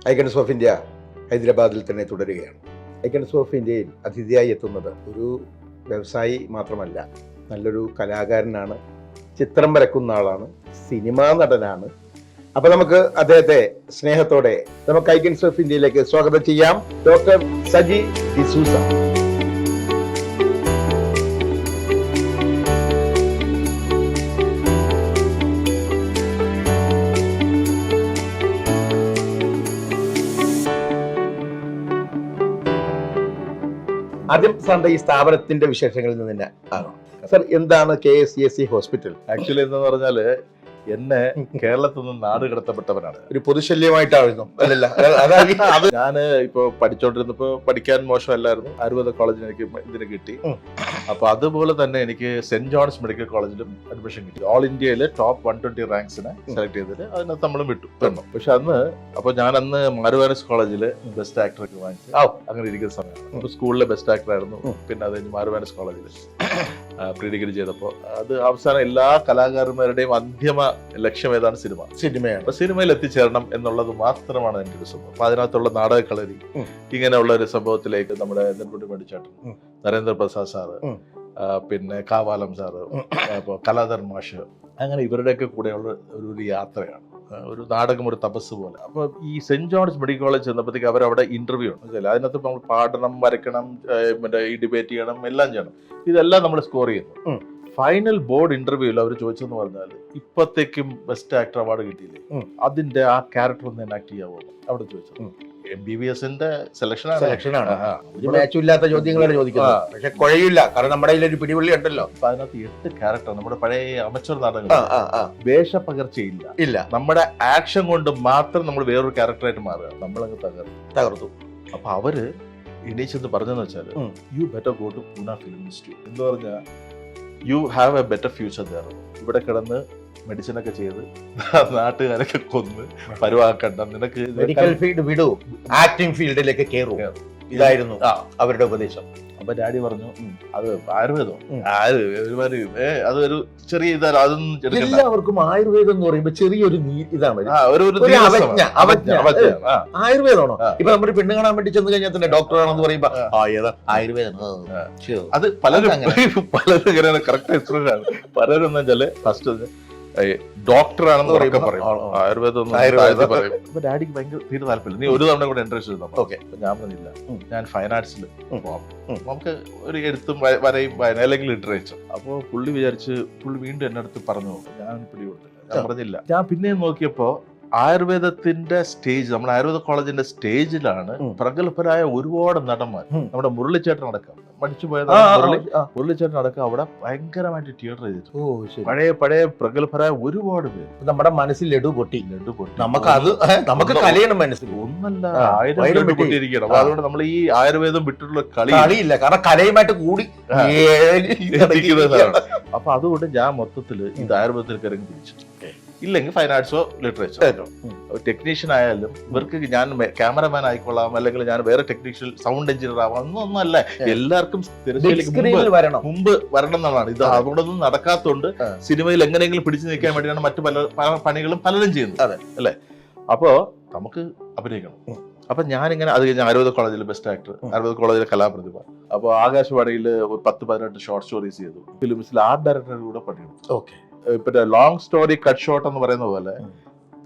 Icons of India ഹൈദരാബാദിൽ തന്നെ തുടരുകയാണ്. ഐക്കൺസ് ഓഫ് ഇന്ത്യയിൽ അതിഥിയായി എത്തുന്നത് ഒരു വ്യവസായി മാത്രമല്ല, നല്ലൊരു കലാകാരനാണ്, ചിത്രം വരക്കുന്ന ആളാണ്, സിനിമാ നടനാണ്. അപ്പൊ നമുക്ക് അദ്ദേഹത്തെ സ്നേഹത്തോടെ നമുക്ക് ഐക്കൺസ് ഓഫ് ഇന്ത്യയിലേക്ക് സ്വാഗതം ചെയ്യാം. ഡോക്ടർ സജി ഡിസൂസ. ആദ്യം സാറിന്റെ ഈ സ്ഥാപനത്തിന്റെ വിശേഷങ്ങളിൽ നിന്ന് തന്നെ ആണോ സർ? എന്താണ് KSEC ഹോസ്പിറ്റൽ? ആക്ച്വലി എന്ന് പറഞ്ഞാല് എന്നെ കേരളത്തിൽ നിന്ന് നാട് കടത്തപ്പെട്ടവനാണ്. ഒരു പൊതുശല്യമായിട്ടായിരുന്നു അല്ലല്ല? ഞാൻ ഇപ്പൊ പഠിച്ചോണ്ടിരുന്നപ്പോ പഠിക്കാൻ മോശമല്ലായിരുന്നു. ആയുർവേദ കോളേജിൽ എനിക്ക് ഇതിന് കിട്ടി. അപ്പൊ അതുപോലെ തന്നെ എനിക്ക് സെന്റ് ജോൺസ് മെഡിക്കൽ കോളേജിലും അഡ്മിഷൻ കിട്ടി. ഓൾ ഇന്ത്യയിലെ ടോപ്പ് 120 റാങ്ക്സിനെ സെലക്ട് ചെയ്തിട്ട് അതിനകത്ത് നമ്മളും വിട്ടു. പക്ഷെ ഞാൻ അന്ന് മാരുവാനസ് കോളേജിൽ ബെസ്റ്റ് ആക്ടർക്ക് വാങ്ങിച്ചു. അങ്ങനെ ഇരിക്കുന്ന സമയമാണ്. അപ്പൊ സ്കൂളിലെ ബെസ്റ്റ് ആക്ടർ ആയിരുന്നു. പിന്നെ അത് കഴിഞ്ഞ് മാരുവാനസ് കോളേജിൽ പ്രീ ഡിഗ്രി ചെയ്തപ്പോ അത് അവസാനം എല്ലാ കലാകാരന്മാരുടെയും അന്തിമ ലക്ഷ്യം ഏതാണ്? സിനിമയാണ്. അപ്പൊ സിനിമയിൽ എത്തിച്ചേരണം എന്നുള്ളത് മാത്രമാണ് എന്റെ ഒരു സംഭവം. അപ്പൊ അതിനകത്തുള്ള നാടക കളരി ഇങ്ങനെയുള്ള ഒരു സംഭവത്തിലേക്ക് നമ്മുടെ നെടുമുടി മണിച്ചേട്ടൻ, നരേന്ദ്ര പ്രസാദ് സാറ്, പിന്നെ കാവാലം സാറ്, അപ്പൊ കലാധർ മാഷ്, അങ്ങനെ ഇവരുടെയൊക്കെ കൂടെയുള്ള ഒരു യാത്രയാണ്. ഒരു നാടകം, ഒരു തപസ് പോലെ. അപ്പൊ ഈ സെന്റ് ജോൺസ് മെഡിക്കൽ കോളേജ് ചെന്നപ്പോഴത്തേക്ക് അവരവിടെ ഇന്റർവ്യൂ ഉണ്ട്. അതിനകത്ത് നമ്മൾ പാടണം, വരയ്ക്കണം, ഈ ഡിബേറ്റ് ചെയ്യണം, എല്ലാം ചെയ്യണം. ഇതെല്ലാം നമ്മൾ സ്കോർ ചെയ്യുന്നു. ഫൈനൽ ബോർഡ് ഇന്റർവ്യൂവിൽ അവർ ചോദിച്ചെന്ന് പറഞ്ഞാൽ, ഇപ്പത്തേക്കും ബെസ്റ്റ് ആക്ടർ അവാർഡ് കിട്ടിയില്ലേ, അതിന്റെ ആ ക്യാരക്ടർ ഒന്ന് എനാക്ട് ചെയ്യാവോ അവിടെ ചോദിച്ചത്. MBBSന്റെ സെലക്ഷനാണ്. മാച്ചില്ലാത്ത ചോദ്യങ്ങളാണ് ചോദിക്കുന്നത്. പക്ഷെ കുഴയില്ല, കാരണം നമ്മുടെ ഒരു പിടിവള്ളി ഉണ്ടല്ലോ. അപ്പൊ അതിനകത്ത് 8 ക്യാരക്ടർ, നമ്മുടെ പഴയ അമച്ചർ നാടകങ്ങൾ, വേഷപ്പകർച്ചയില്ല. നമ്മുടെ ആക്ഷൻ കൊണ്ട് മാത്രം നമ്മൾ വേറൊരു ക്യാരക്ടറായിട്ട് മാറുക. നമ്മളങ്ങ് തകർത്തു. അപ്പൊ അവര് എണീച്ചെന്ന് പറഞ്ഞെന്ന് വെച്ചാല്, you better go to Poona film institute എന്ന് പറഞ്ഞാൽ you have a better future there. ഇവിടെ കിടന്ന് മെഡിസിൻ ഒക്കെ ചെയ്ത് നാട്ടുകാരൊക്കെ കൊന്ന് പരുവാക്കണ്ട, നിനക്ക് മെഡിക്കൽ ഫീൽഡ് വിടൂ, ആക്ടിംഗ് ഫീൽഡിലേക്ക് കയറൂ. ഇതായിരുന്നു അവരുടെ ഉപദേശം. അപ്പൊ ഡാഡി പറഞ്ഞു, അത് ആയുർവേദം അതൊരു ചെറിയ ഇതാണ്, അതൊന്നും എല്ലാവർക്കും ആയുർവേദം എന്ന് പറയുമ്പോ ചെറിയൊരു ഇതാണ്, ആയുർവേദമാണോ? ഇപ്പൊ നമ്മൾ പെണ്ണ് കാണാൻ വേണ്ടി ചെന്ന് കഴിഞ്ഞാൽ തന്നെ ഡോക്ടറാണെന്ന് പറയുമ്പോ ആയുർവേദം. അത് പലരും ഇങ്ങനെയാണ് കറക്റ്റ് എക്സ്പ്രഷൻ ആണ്. പലരും എന്താ വെച്ചാല് ഫസ്റ്റ് ഡോക്ടറാണെന്ന് പറയും, ആയുർവേദം പറയും. അപ്പൊ ഡാഡിക്ക് ഭയങ്കര തീരെ താല്പര്യം. നീ ഒരു തവണ കൂടെ ഇൻട്രസ്റ്റ് ചെയ്തു. ഓക്കെ, ഞാൻ പറഞ്ഞില്ല, ഞാൻ ഫൈൻ ആർട്സിൽ പോവാം, നമുക്ക് ഒരു എഴുത്തും വരയും അല്ലെങ്കിൽ ലിറ്ററേച്ചർ. അപ്പൊ പുള്ളി വീണ്ടും എന്റെ അടുത്ത് പറഞ്ഞു. ഞാൻ പിടികൊടുത്തില്ല, ഞാൻ പറഞ്ഞില്ല. ഞാൻ പിന്നെയും നോക്കിയപ്പോ ആയുർവേദത്തിന്റെ സ്റ്റേജ്, നമ്മുടെ ആയുർവേദ കോളേജിന്റെ സ്റ്റേജിലാണ് പ്രഗത്ഭരായ ഒരുപാട് നടന്മാർ. നമ്മുടെ മുരളിച്ചേട്ടൻ അടക്കം, മടിച്ചുപോയത് മുരളിച്ചേട്ടൻ അടക്കം അവിടെ ഭയങ്കരമായിട്ട് തിയേറ്റർ ചെയ്തിട്ട് പഴയ പ്രഗത്ഭരായ ഒരുപാട് പേര്. നമ്മുടെ മനസ്സിൽ ലഡു പൊട്ടി. നമുക്ക് കലയണം മനസ്സിൽ, ഒന്നല്ല 1000 ലഡു പൊട്ടിയിരിക്കണം. അപ്പൊ അതുകൊണ്ട് നമ്മൾ ഈ ആയുർവേദം വിട്ടിട്ടുള്ള കളിയില്ല, കാരണം കലയുമായിട്ട് കൂടി. അപ്പൊ അതുകൊണ്ട് ഞാൻ മൊത്തത്തില് ഇത് ആയുർവേദത്തിൽ ഇറങ്ങി തിരിച്ചു. ഇല്ലെങ്കിൽ ഫൈൻ ആർട്സോ ലിറ്ററേച്ചറോ. ടെക്നീഷ്യൻ ആയാലും ഇവർക്ക് ഞാൻ ക്യാമറമാൻ ആയിക്കൊള്ളാം, അല്ലെങ്കിൽ ഞാൻ വേറെ ടെക്നീഷ്യൽ സൗണ്ട് എഞ്ചിനീയർ ആവാം, ഒന്നല്ല. എല്ലാവർക്കും മുമ്പ് വരണം എന്നാണ് ഇത്. അതുകൊണ്ടൊന്നും നടക്കാത്തതുകൊണ്ട് സിനിമയിൽ എങ്ങനെയെങ്കിലും പിടിച്ചു നിൽക്കാൻ വേണ്ടിയാണ് മറ്റു പല പണികളും പലരും ചെയ്യുന്നത്, അല്ലെ? അപ്പോ നമുക്ക് അഭിനയിക്കണം. അപ്പൊ ഞാനിങ്ങനെ അത് കഴിഞ്ഞ ആയുർവേദ കോളേജിലെ ബെസ്റ്റ് ആക്ടർ, ആയുർവേദ കോളേജിലെ കലാപ്രതിഭ. അപ്പൊ ആകാശവാണിയിൽ ഒരു 10-18 ഷോർട്ട് സ്റ്റോറീസ് ചെയ്തു. ഫിലിംസിൽ ആർട്ട് ഡയറക്ടറുടെ കൂടെ പഠിക്കണം. ഓക്കെ, ഇപ്പൊ ലോങ് സ്റ്റോറി കട്ട് ഷോർട്ട് എന്ന് പറയുന്ന പോലെ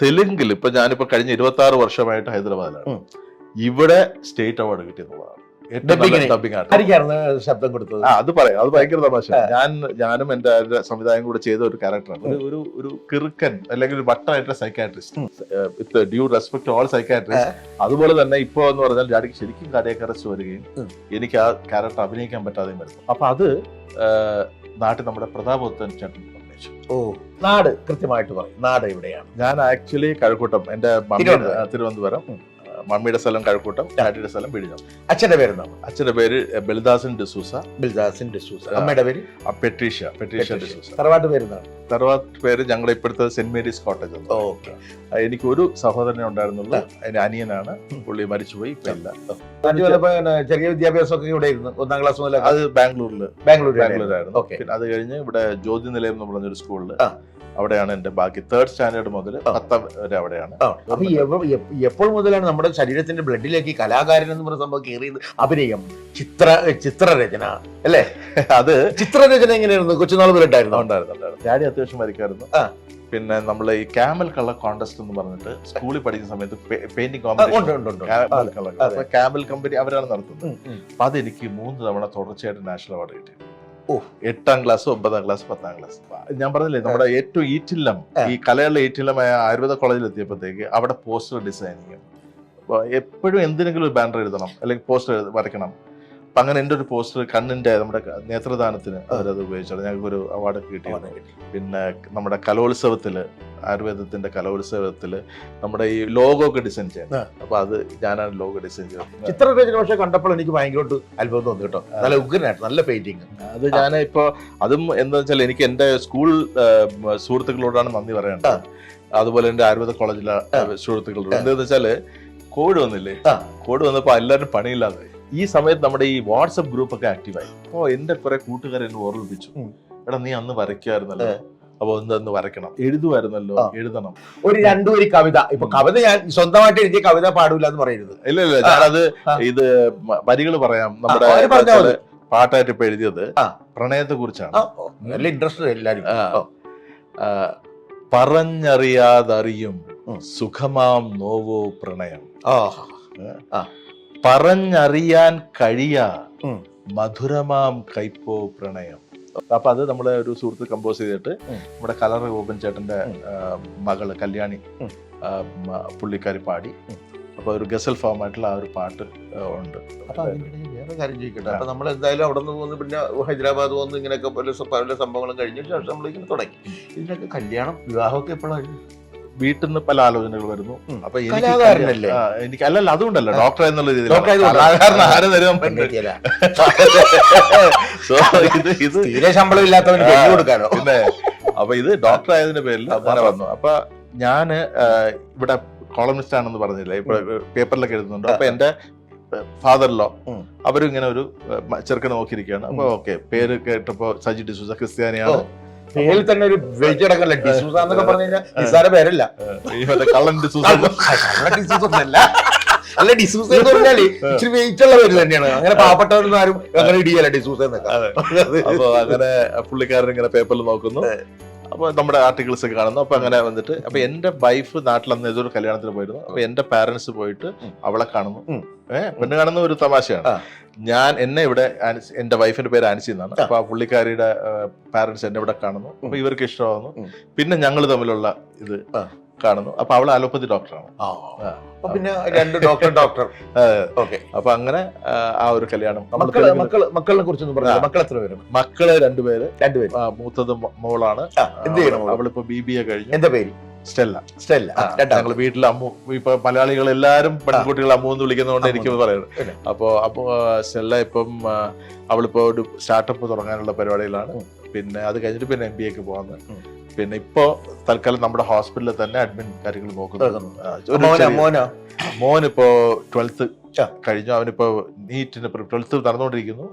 തെലുങ്കിൽ ഇപ്പൊ ഞാനിപ്പോ കഴിഞ്ഞ 26 വർഷമായിട്ട് ഹൈദരാബാദിലാണ്. ഇവിടെ സ്റ്റേറ്റ് അവാർഡ് കിട്ടിയെന്നുള്ളതാണ്. ശബ്ദം കൊടുത്തത് അത് പറയാം, അത് ഭയങ്കര തമാശ. ഞാനും എന്റെ സംവിധാനം കൂടെ ചെയ്ത ഒരു ക്യാരക്ടറാണ്. ഒരു കിറുക്കൻ അല്ലെങ്കിൽ ഒരു വട്ടമായിട്ടുള്ള psychiatrist, with due respect all psychiatrist. അതുപോലെ തന്നെ ഇപ്പൊ എന്ന് പറഞ്ഞാൽ ഡാഡിക്ക് ശരിക്കും കാർഡിയാക് അറസ്റ്റ് വരികയും എനിക്ക് ആ ക്യാരക്ടർ അഭിനയിക്കാൻ പറ്റാതെയും വരുന്നു. അപ്പൊ അത് നാട്ടിൽ നമ്മുടെ പ്രതാപോത്തൻ ചേട്ടൻ. നാട് കൃത്യമായിട്ട് പറയും. നാട് എവിടെയാണ്? ഞാൻ ആക്ച്വലി കഴക്കൂട്ടം, എന്റെ തിരുവനന്തപുരം. മമ്മിയുടെ സ്ഥലം കഴക്കൂട്ടം, ഡാഡിയുടെ സ്ഥലം വിഴിഞ്ഞം. അച്ഛന്റെ പേര് എന്താണ്? അച്ഛന്റെ പേര് ബലിദാസൻ ഡിസൂസ. അമ്മയുടെ പേര് പെട്രീഷ്യ ഡിസൂസ. തറവാട്ട് പേര് എന്താണ്? തറവാട്ട് പേര് ഞങ്ങളുടെ ഇപ്പോഴത്തെ സെന്റ് മേരീസ് കോട്ടേജ്. എനിക്ക് ഒരു സഹോദരനെ ഉണ്ടായിരുന്നുള്ളൂ, അതിന്റെ അനിയനാണ്. പുള്ളി മരിച്ചുപോയി. ഇപ്പൊ ഇല്ല. ചെറിയ വിദ്യാഭ്യാസമൊക്കെ ഇവിടെ ഇരുന്നു. 1ാം ക്ലാസ് മുതൽ അത് ബാംഗ്ലൂരായിരുന്നു. പിന്നെ അത് കഴിഞ്ഞ് ഇവിടെ ജ്യോതി നിലയം എന്ന് പറഞ്ഞൊരു സ്കൂളില് അവിടെയാണ് എന്റെ ബാക്കി 3rd സ്റ്റാൻഡേർഡ് മുതൽ 10 വരെ അവിടെയാണ്. അപ്പൊ എപ്പോൾ മുതലാണ് നമ്മുടെ ശരീരത്തിന്റെ ബ്ലഡിലേക്ക് ഈ കലാകാരൻ എന്ന് പറയുന്ന സംഭവം കയറിയത്? അഭിനയം, ചിത്രരചന അല്ലേ? അത് ചിത്രരചന എങ്ങനെയായിരുന്നു? കൊച്ചുനാൾ മുതലുണ്ടായിരുന്നു? ഉണ്ടായിരുന്നു. ഡാഡി അത്യാവശ്യം വരയ്ക്കായിരുന്നു. പിന്നെ നമ്മൾ ഈ ക്യാമൽ കളർ കോൺടെസ്റ്റ് എന്ന് പറഞ്ഞിട്ട് സ്കൂളിൽ പഠിക്കുന്ന സമയത്ത് പെയിന്റിംഗ് കോമ്പറ്റീഷൻ ക്യാമൽ കമ്പനി അവരാണ് നടത്തുന്നത്. അപ്പൊ അതെനിക്ക് 3 തവണ തുടർച്ചയായിട്ട് നാഷണൽ അവാർഡ് കിട്ടി. 8ാം ക്ലാസ്, 9ാം ക്ലാസ്, 10ാം ക്ലാസ്. ഞാൻ പറഞ്ഞില്ലേ, നമ്മുടെ ഏറ്റവും ഈറ്റില്ലം, ഈ കലകളുടെ ഈറ്റില്ലമായ ആയുർവേദ കോളേജിൽ എത്തിയപ്പോഴത്തേക്ക് അവിടെ പോസ്റ്റർ ഡിസൈനിങ്, എപ്പോഴും എന്തിനെങ്കിലും ഒരു ബാനർ എഴുതണം അല്ലെങ്കിൽ പോസ്റ്റർ വരയ്ക്കണം. അപ്പൊ അങ്ങനെ എൻ്റെ ഒരു പോസ്റ്റർ കണ്ണിന്റെ നമ്മുടെ നേത്രദാനത്തിന് അവരത് ഉപയോഗിച്ചത്, ഞങ്ങൾക്ക് ഒരു അവാർഡ് കിട്ടിയിരുന്നു. പിന്നെ നമ്മുടെ കലോത്സവത്തില്, ആയുർവേദത്തിന്റെ കലോത്സവത്തില് നമ്മുടെ ഈ ലോഗോ ഒക്കെ ഡിസൈൻ ചെയ്യാൻ, അപ്പൊ അത് ഞാനാണ് ലോഗോ ഡിസൈൻ ചെയ്തത്. ചിത്രരചന പക്ഷെ കണ്ടപ്പോൾ എനിക്ക് ഭയങ്കരമായിട്ട് അത്ഭുതം തോന്നി കേട്ടോ. നല്ല ഉഗ്രനായിട്ട്, നല്ല പെയിന്റിങ്. അത് ഞാൻ ഇപ്പൊ അതും എന്താ വെച്ചാൽ എനിക്ക് എന്റെ സ്കൂൾ സുഹൃത്തുക്കളോടാണ് നന്ദി പറയേണ്ടത്. അതുപോലെ എന്റെ ആയുർവേദ കോളേജിലെ സുഹൃത്തുക്കളോട്. എന്താന്ന് വെച്ചാല് കോവിഡ് വന്നില്ലേ, കോവിഡ് വന്നപ്പോ എല്ലാവരും പണിയില്ലാതെ ഈ സമയത്ത് നമ്മുടെ ഈ വാട്സപ്പ് ഗ്രൂപ്പ് ഒക്കെ ആക്റ്റീവായി. അപ്പൊ എന്റെ കുറെ കൂട്ടുകാരെ എന്നെ ഓർമ്മിപ്പിച്ചു, എടാ നീ അന്ന് വരയ്ക്കുമായിരുന്നല്ലോ, അപ്പൊ ഒന്ന് വരയ്ക്കണം, എഴുതുമായിരുന്നല്ലോ, എഴുതണം. ഒരു 2 വരി കവിത. ഇപ്പൊ കവിത ഞാൻ സ്വന്തമായിട്ട് എഴുതിയ കവിത പാടൂല എന്ന് പറയരുത്. ഇല്ല, ഞാനത് ഇത് വരികൾ പറയാം. നമ്മുടെ പാട്ടായിട്ട് ഇപ്പൊ എഴുതിയത് പ്രണയത്തെ കുറിച്ചാണ്. നല്ല ഇൻട്രസ്റ്റ് എല്ലാരും. പറഞ്ഞറിയാതറിയും സുഖമാം നോവോ പ്രണയം, പറഞ്ഞറിയാൻ കഴിയാ മധുരമാം കൈപ്പോ പ്രണയം. അപ്പൊ അത് നമ്മളെ ഒരു സുഹൃത്ത് കമ്പോസ് ചെയ്തിട്ട് നമ്മുടെ കലർ ഗോപൻ ചേട്ടന്റെ മകള് കല്യാണി പുള്ളിക്കാരി പാടി. അപ്പൊ ഒരു ഗസൽ ഫോം ആയിട്ടുള്ള ആ ഒരു പാട്ട് ഉണ്ട്. അപ്പൊ വേറെ കാര്യം ചോദിക്കട്ടെ, അപ്പൊ നമ്മൾ എന്തായാലും അവിടെ നിന്ന് പോകുന്നു, പിന്നെ ഹൈദരാബാദ് വന്ന് ഇങ്ങനെയൊക്കെ പല സംഭവങ്ങളും കഴിഞ്ഞ ശേഷം നമ്മളിങ്ങനെ തുടങ്ങി. ഇതിനൊക്കെ കല്യാണം, വിവാഹമൊക്കെ എപ്പോഴാണ്? വീട്ടിൽ നിന്ന് പല ആലോചനകൾ വരുന്നു. അപ്പൊ എനിക്ക് അല്ലല്ല, അതുകൊണ്ടല്ല, ഡോക്ടർ എന്നുള്ള രീതിയിൽ തീരെ ശമ്പളം ഇല്ലാത്തവന് കൊടുക്കാനോ. പിന്നെ അപ്പൊ ഇത് ഡോക്ടർ ആയതിന്റെ പേരിൽ അങ്ങനെ വന്നു. അപ്പൊ ഞാന് ഇവിടെ കോളമിസ്റ്റ് ആണെന്ന് പറഞ്ഞില്ലേ, ഇപ്പൊ പേപ്പറിലൊക്കെ എഴുതുന്നുണ്ട്. അപ്പൊ എന്റെ ഫാദറിലോ അവരും ഇങ്ങനെ ഒരു ചെറുക്കനെ നോക്കിയിരിക്കുകയാണ്. അപ്പൊ ഓക്കെ, പേര് കേട്ടപ്പോ സജി ഡിസൂസ ക്രിസ്ത്യാനിയാണ്. പേരിൽ തന്നെ ഒരു വെയിറ്റടക്കല്ല, ഡിസൂസ എന്നൊക്കെ പറഞ്ഞു കഴിഞ്ഞാൽ നിസ്സാര പേരല്ല. കള്ളൻ ഡിസൂസ അല്ല, അല്ല ഡിസൂസ എന്ന് പറഞ്ഞാല് ഇച്ചിരി വെയിറ്റ് ഉള്ള പേര് തന്നെയാണ്. അങ്ങനെ പാവപ്പെട്ടവരൊന്നും ആരും അങ്ങനെ ഇടിയല്ല ഡിസൂസ എന്നൊക്കെ. അപ്പൊ അങ്ങനെ പുള്ളിക്കാരൻ ഇങ്ങനെ പേപ്പറിൽ നോക്കുന്നു. അപ്പൊ നമ്മുടെ ആർട്ടിക്കിൾസ് ഒക്കെ കാണുന്നു. അപ്പൊ അങ്ങനെ വന്നിട്ട് അപ്പൊ എന്റെ വൈഫ് നാട്ടിൽ അന്ന് ഏതൊരു കല്യാണത്തിന് പോയിരുന്നു. അപ്പൊ എന്റെ പാരന്റ്സ് പോയിട്ട് അവളെ കാണുന്നു. പെണ്ണ് കാണുന്ന ഒരു തമാശയാണ്. ഞാൻ എന്നെ ഇവിടെ എന്റെ വൈഫിന്റെ പേര് ആൻസി എന്നാണ്. അപ്പൊ ആ പുള്ളിക്കാരിയുടെ പാരന്റ്സ് എന്നെ ഇവിടെ കാണുന്നു. അപ്പൊ ഇവർക്ക് ഇഷ്ടമാവുന്നു. പിന്നെ ഞങ്ങൾ തമ്മിലുള്ള ഇത് കാണുന്നു. അപ്പൊ അവള് അലോപ്പതി ഡോക്ടറാണ്. പിന്നെ 2 ഡോക്ടർ. അപ്പൊ അങ്ങനെ ആ ഒരു കല്യാണം. മക്കളെ കുറിച്ചൊന്നും പറഞ്ഞു. മക്കൾ എത്ര പേര്? മക്കള് 2 പേര്. മൂത്തത് മോളാണ്. അവളിപ്പോ BBA കഴിഞ്ഞു. എന്താ പേര്? സ്റ്റെല്ല. ഞങ്ങൾ വീട്ടിൽ അമ്മു, ഇപ്പൊ മലയാളികൾ എല്ലാരും പെൺകുട്ടികൾ അമ്മു എന്ന് വിളിക്കുന്നതുകൊണ്ട് എനിക്ക് പറയുന്നത്. അപ്പൊ സ്റ്റെല്ല ഇപ്പം അവളിപ്പോ ഒരു സ്റ്റാർട്ടപ്പ് തുടങ്ങാനുള്ള പരിപാടിയിലാണ്. പിന്നെ അത് കഴിഞ്ഞിട്ട് പിന്നെ MBA പോകാന്ന്. പിന്നെ ഇപ്പോ തൽക്കാലം നമ്മുടെ ഹോസ്പിറ്റലിൽ തന്നെ അഡ്മിൻ കാര്യങ്ങൾ നോക്കുന്നു. മോനിപ്പോ 12th കഴിഞ്ഞു. അവനിപ്പോ നീറ്റിന് 12th നടന്നുകൊണ്ടിരിക്കുന്നു.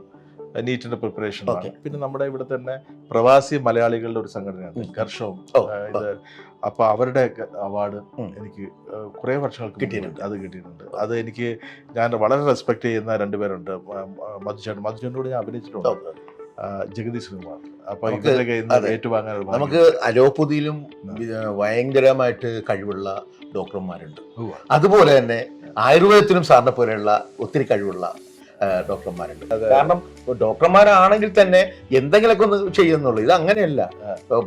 നീറ്റിന്റെ പ്രിപ്പറേഷൻ. പിന്നെ നമ്മുടെ ഇവിടെ തന്നെ പ്രവാസി മലയാളികളുടെ ഒരു സംഘടനയാണ് കർഷവും. ഇത് അപ്പൊ അവരുടെ അവാർഡ് എനിക്ക് കുറെ വർഷങ്ങൾക്ക് കിട്ടിയിട്ടുണ്ട്. അത് എനിക്ക് ഞാൻ വളരെ റെസ്പെക്ട് ചെയ്യുന്ന 2 പേരുണ്ട്. മധുചേട്ടനോട് ഞാൻ അഭിനയിച്ചിട്ടുണ്ട്, ജഗതി ശ്രീകുമാർ. അപ്പൊ ഇവരൊക്കെ ഏറ്റുവാങ്ങാൻ നമുക്ക് അലോപ്പതിയിലും ഭയങ്കരമായിട്ട് കഴിവുള്ള ഡോക്ടർമാരുണ്ട്. അതുപോലെ തന്നെ ആയുർവേദത്തിലും സാറിനെ പോലെയുള്ള ഒത്തിരി കഴിവുള്ള ഡോക്ടർമാരുണ്ട്. കാരണം ഡോക്ടർമാരാണെങ്കിൽ തന്നെ എന്തെങ്കിലുമൊക്കെ ഒന്ന് ചെയ്യുന്നുള്ളൂ. ഇത് അങ്ങനെയല്ല,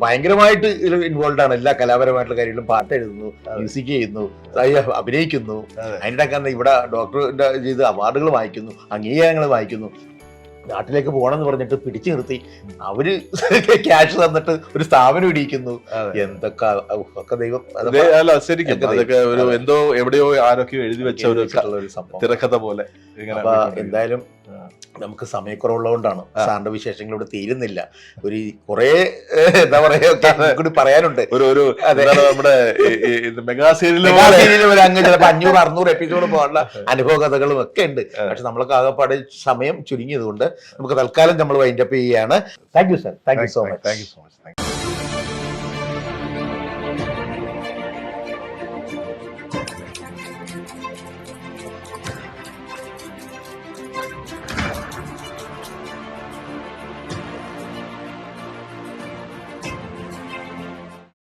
ഭയങ്കരമായിട്ട് ഇതിൽ ഇൻവോൾവ് ആണ്. എല്ലാ കലാപരമായിട്ടുള്ള കാര്യങ്ങളും പാട്ട് എഴുതുന്നു, മ്യൂസിക് ചെയ്യുന്നു, അഭിനയിക്കുന്നു. അതിനിടയ്ക്ക് ഇവിടെ ഡോക്ടറിന്റെ ചെയ്ത് അവാർഡുകൾ വാങ്ങിക്കുന്നു, അംഗീകാരങ്ങൾ വാങ്ങിക്കുന്നു. നാട്ടിലേക്ക് പോകണമെന്ന് പറഞ്ഞിട്ട് പിടിച്ചു നിർത്തി അവര് ക്യാഷ് തന്നിട്ട് ഒരു സ്ഥാപനം ഇടിയിക്കുന്നു. എന്തൊക്കെ ഒക്കെ ദൈവം. എന്തോ എവിടെയോ ആരൊക്കെയോ എഴുതി വെച്ച ഒരു സംഭവം, തിരക്കഥ പോലെ. എന്തായാലും നമുക്ക് സമയക്കുറവുള്ളതുകൊണ്ടാണ് സാറിന്റെ വിശേഷങ്ങൾ ഇവിടെ തീരുന്നില്ല. ഒരു കുറെ എന്താ പറയാ കൂടി പറയാനുണ്ട്. നമ്മുടെ മെഗാ സീരിയലിൽ ഒരു അങ്ങ് ചിലപ്പോൾ 500-600 എപ്പിസോഡ് പോകാനുള്ള അനുഭവ കഥകളും ഒക്കെ ഉണ്ട്. പക്ഷെ നമ്മൾക്ക് ആകെപ്പാടെ സമയം ചുരുങ്ങിയത് കൊണ്ട് നമുക്ക് തൽക്കാലം നമ്മൾ വൈൻഡപ്പ് ചെയ്യുകയാണ്. Thank you sir. Thank you so much.